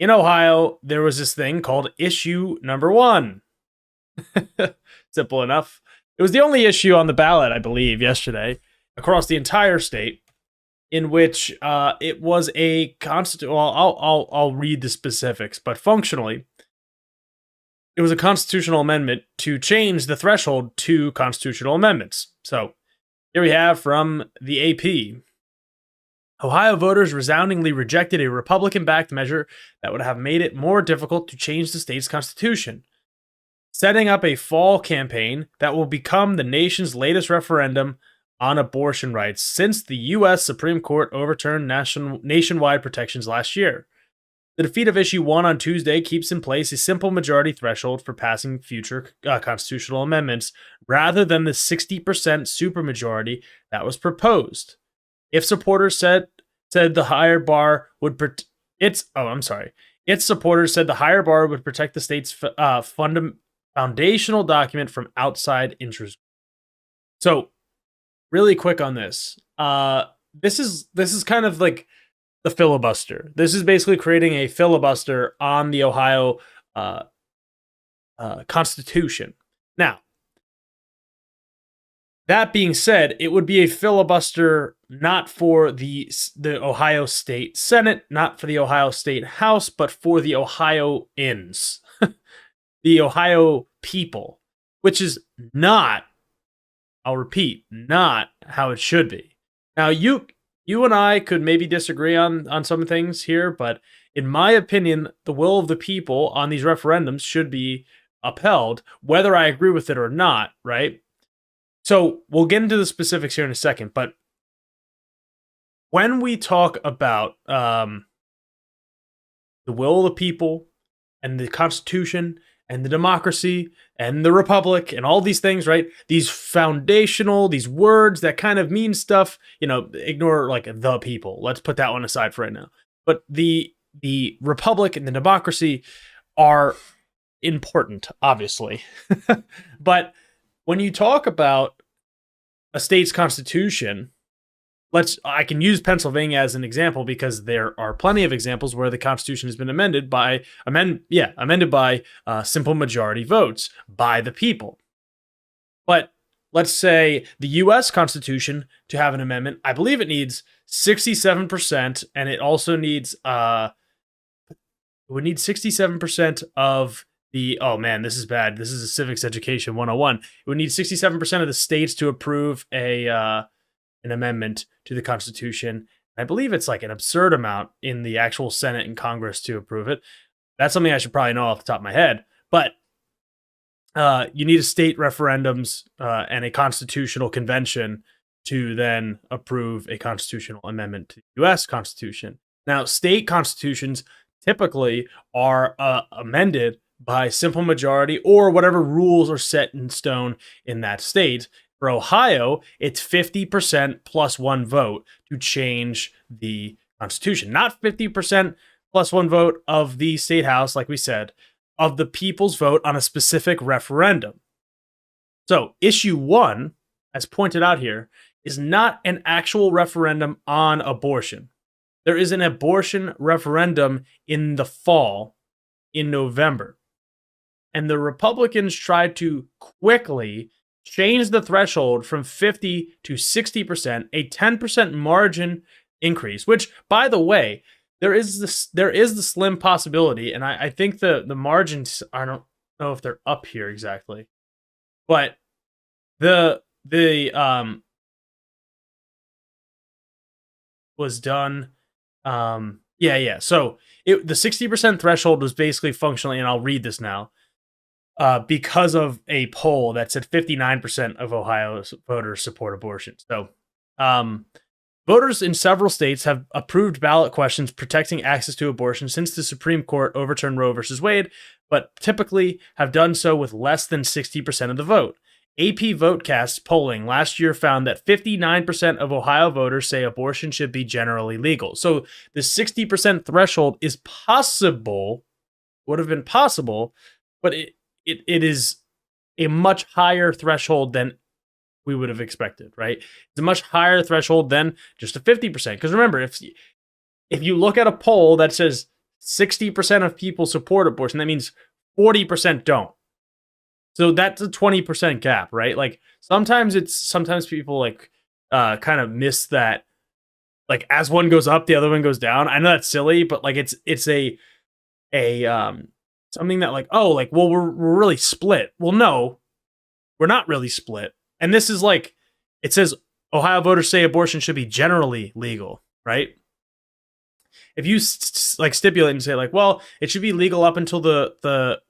In Ohio, there was this thing called issue number one. Simple enough. It was the only issue on the ballot, I believe, yesterday across the entire state, in which it was a constitutional. Well, I'll read the specifics, but functionally, it was a constitutional amendment to change the threshold to constitutional amendments. So here we have from the AP. Ohio voters resoundingly rejected a Republican-backed measure that would have made it more difficult to change the state's constitution, setting up a fall campaign that will become the nation's latest referendum on abortion rights since the U.S. Supreme Court overturned nationwide protections last year. The defeat of issue 1 on Tuesday keeps in place a simple majority threshold for passing future constitutional amendments rather than the 60% supermajority that was proposed. If supporters said the higher bar would its supporters said the higher bar would protect the state's foundational document from outside interest. So, really quick on this. This is kind of like the filibuster. This is basically creating a filibuster on the Ohio Constitution. Now, that being said, it would be a filibuster not for the Ohio State Senate, not for the Ohio State House, but for the Ohioans, the Ohio people, which is not, I'll repeat, not how it should be. Now, you and I could maybe disagree on some things here, but in my opinion, the will of the people on these referendums should be upheld, whether I agree with it or not, right? So we'll get into the specifics here in a second, but when we talk about the will of the people and the Constitution and the democracy and the republic and all these things, right? These foundational, these words that kind of mean stuff, ignore like the people. Let's put that one aside for right now. But the republic and the democracy are important, obviously. But when you talk about a state's constitution, I can use Pennsylvania as an example because there are plenty of examples where the Constitution has been amended by simple majority votes by the people. But let's say the U.S. Constitution, to have an amendment, I believe it needs 67%, and it also needs it would need 67% of the, oh man, this is bad. This is a civics education 101. It would need 67% of the states to approve an amendment to the Constitution. I believe it's like an absurd amount in the actual Senate and Congress to approve it. That's something I should probably know off the top of my head. But you need a state referendums and a constitutional convention to then approve a constitutional amendment to the U.S. Constitution. Now, state constitutions typically are amended by simple majority or whatever rules are set in stone in that state. For Ohio, it's 50% plus one vote to change the Constitution. Not 50% plus one vote of the state house, like we said, of the people's vote on a specific referendum. So issue 1, as pointed out here, is not an actual referendum on abortion. There is an abortion referendum in the fall, in November. And the Republicans tried to quickly change the threshold from 50 to 60%, a 10% margin increase, which, by the way, there is the slim possibility, and I think the margins, I don't know if they're up here exactly, but the was done. So the 60% threshold was basically functionally, and I'll read this now, because of a poll that said 59% of Ohio's voters support abortion. So, voters in several states have approved ballot questions protecting access to abortion since the Supreme Court overturned Roe versus Wade, but typically have done so with less than 60% of the vote. AP VoteCast polling last year found that 59% of Ohio voters say abortion should be generally legal. So the 60% threshold is possible, would have been possible, but it is a much higher threshold than we would have expected, right? It's a much higher threshold than just a 50%. Because remember, if you look at a poll that says 60% of people support abortion. That means 40% don't. So that's a 20% gap, right? Like sometimes people like kind of miss that. Like as one goes up, the other one goes down. I know that's silly, but like it's a something that like, oh, like, well, we're really split. Well, no, we're not really split. And this is like, it says Ohio voters say abortion should be generally legal, right? If you like stipulate and say like, well, it should be legal up until the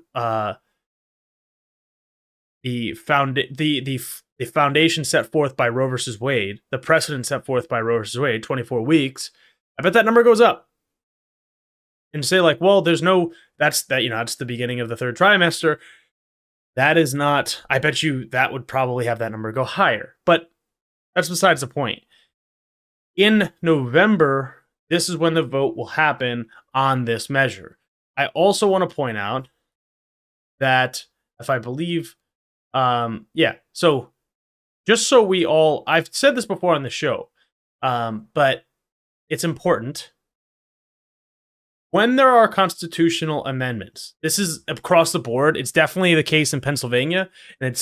foundation set forth by Roe versus Wade, the precedent set forth by Roe versus Wade, 24 weeks, I bet that number goes up. And say like, well, that's the beginning of the third trimester. That is not, I bet you that would probably have that number go higher. But that's besides the point. In November, this is when the vote will happen on this measure. I also want to point out that if I believe, so just so we all, I've said this before on the show, but it's important. When there are constitutional amendments, this is across the board. It's definitely the case in Pennsylvania, and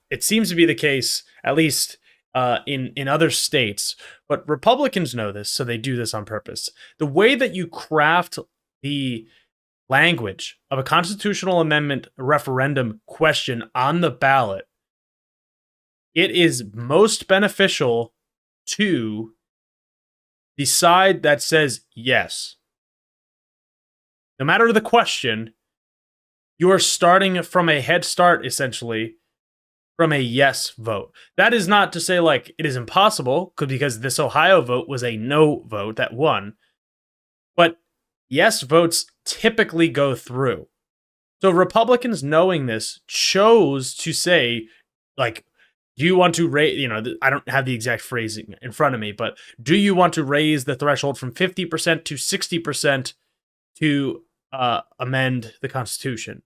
it seems to be the case at least in other states. But Republicans know this, so they do this on purpose. The way that you craft the language of a constitutional amendment referendum question on the ballot, it is most beneficial to the side that says yes. No matter the question, you are starting from a head start, essentially, from a yes vote. That is not to say like it is impossible, because this Ohio vote was a no vote that won. But yes votes typically go through. So Republicans, knowing this, chose to say, like, do you want to raise, I don't have the exact phrasing in front of me, but do you want to raise the threshold from 50% to 60% to amend the Constitution?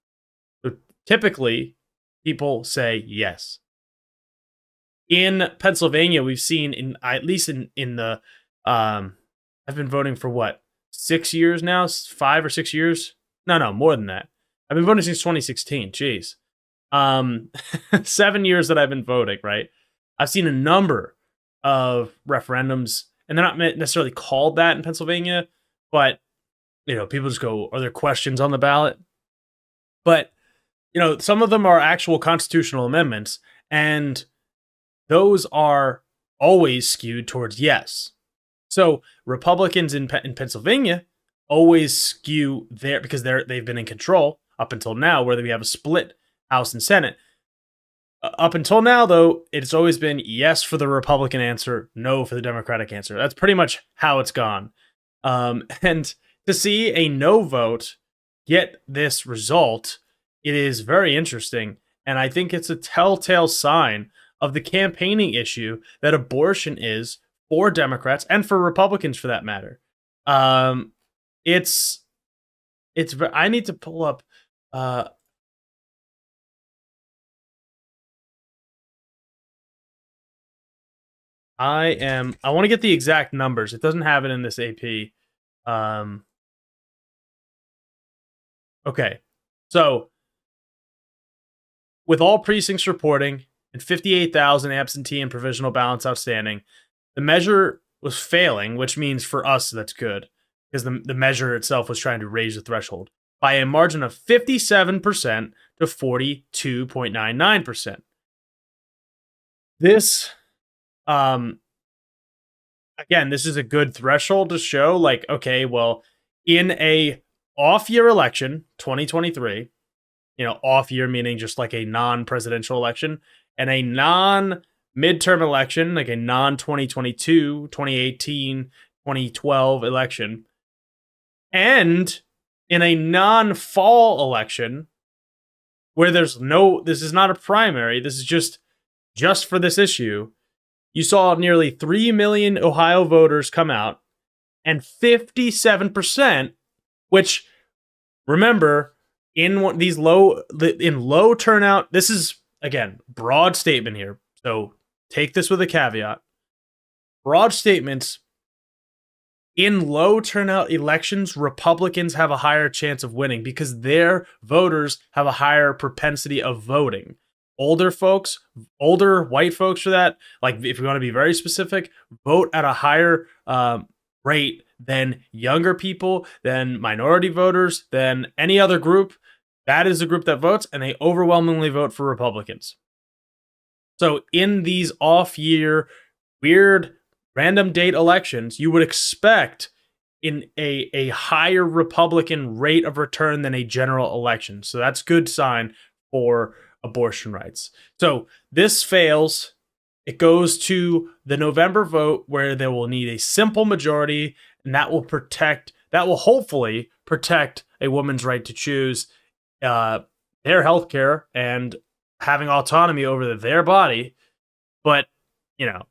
So typically, people say yes. In Pennsylvania, we've seen at least in the I've been voting for what, 6 years now, 5 or 6 years? No, more than that. I've been voting since 2016. Jeez, 7 years that I've been voting. Right, I've seen a number of referendums, and they're not necessarily called that in Pennsylvania, but people just go, are there questions on the ballot? But, some of them are actual constitutional amendments, and those are always skewed towards yes. So Republicans in Pennsylvania always skew there because they've been in control up until now, where we have a split House and Senate. Up until now, though, it's always been yes for the Republican answer, no for the Democratic answer. That's pretty much how it's gone. And to see a no vote get this result, it is very interesting. And I think it's a telltale sign of the campaigning issue that abortion is for Democrats and for Republicans, for that matter. I need to pull up. I want to get the exact numbers. It doesn't have it in this AP. Okay, so with all precincts reporting and 58,000 absentee and provisional ballots outstanding, the measure was failing, which means for us that's good, because the measure itself was trying to raise the threshold by a margin of 57% to 42.99%. This, again, this is a good threshold to show, like, okay, well, in a off-year election, 2023, off year meaning just like a non-presidential election, and a non-midterm election, like a non-2022, 2018, 2012 election, and in a non-fall election where this is not a primary, this is just for this issue, you saw nearly 3 million Ohio voters come out, and 57%, which, remember, in low turnout, this is, again, broad statement here, so take this with a caveat. Broad statements, In low turnout elections, Republicans have a higher chance of winning because their voters have a higher propensity of voting. Older folks, older white folks for that, like if we want to be very specific, vote at a higher rate than younger people, than minority voters, than any other group. That is the group that votes, and they overwhelmingly vote for Republicans. So in these off-year, weird, random date elections, you would expect in a higher Republican rate of return than a general election. So that's good sign for abortion rights. So this fails. It goes to the November vote where they will need a simple majority, and that will hopefully protect a woman's right to choose their health care and having autonomy over their body. But, you know,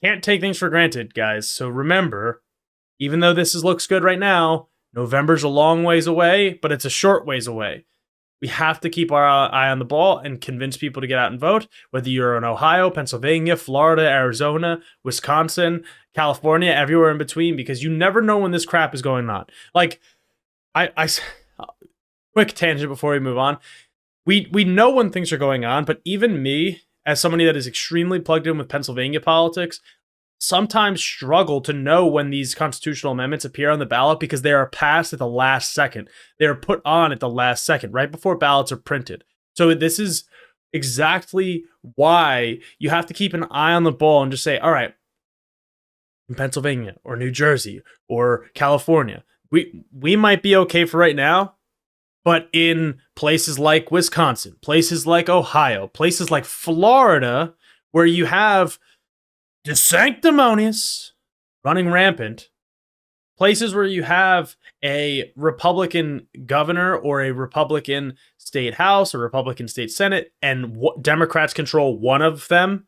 can't take things for granted, guys. So remember, even though this looks good right now, November's a long ways away, but it's a short ways away. We have to keep our eye on the ball and convince people to get out and vote, whether you're in Ohio, Pennsylvania, Florida, Arizona, Wisconsin, California, everywhere in between, because you never know when this crap is going on. Like, I quick tangent before we move on. We know when things are going on, but even me, as somebody that is extremely plugged in with Pennsylvania politics, sometimes struggle to know when these constitutional amendments appear on the ballot because they are passed at the last second. They are put on at the last second, right before ballots are printed. So this is exactly why you have to keep an eye on the ball and just say, all right, in Pennsylvania or New Jersey or California, we might be okay for right now, but in places like Wisconsin, places like Ohio, places like Florida, where you have the sanctimonious running rampant, places where you have a Republican governor or a Republican state house or Republican state senate, and Democrats control one of them.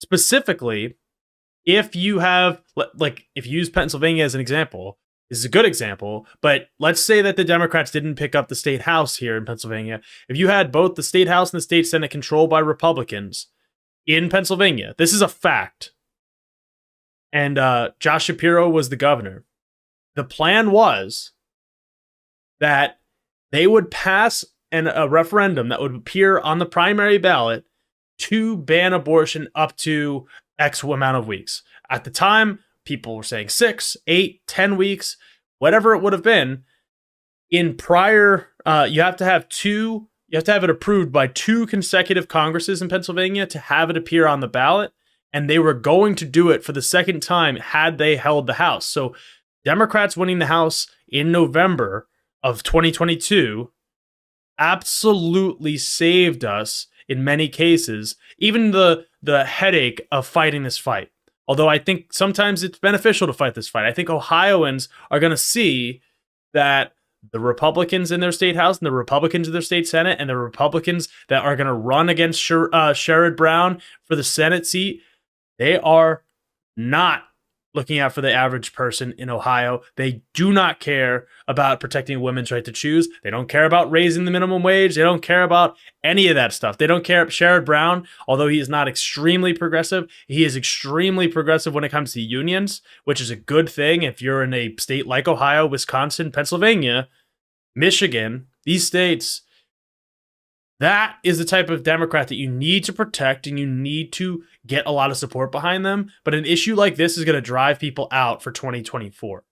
Specifically, if you have, like, if you use Pennsylvania as an example, this is a good example, but let's say that the Democrats didn't pick up the state house here in Pennsylvania. If you had both the state house and the state senate controlled by Republicans in Pennsylvania, this is a fact, and Josh Shapiro was the governor, the plan was that they would pass a referendum that would appear on the primary ballot to ban abortion up to X amount of weeks. At the time, people were saying 6, 8, 10 weeks, whatever it would have been. In prior, you have to have it approved by 2 consecutive Congresses in Pennsylvania to have it appear on the ballot. And they were going to do it for the second time had they held the House. So Democrats winning the House in November of 2022 absolutely saved us in many cases, even the headache of fighting this fight. Although I think sometimes it's beneficial to fight this fight. I think Ohioans are going to see that the Republicans in their state house and the Republicans in their state senate and the Republicans that are going to run against Sherrod Brown for the Senate seat, they are not looking out for the average person in Ohio. They do not care about protecting women's right to choose. They don't care about raising the minimum wage. They don't care about any of that stuff. They don't care. Sherrod Brown, although he is not extremely progressive, he is extremely progressive when it comes to unions, which is a good thing if you're in a state like Ohio, Wisconsin, Pennsylvania, Michigan, these states. That is the type of Democrat that you need to protect, and you need to get a lot of support behind them. But an issue like this is going to drive people out for 2024.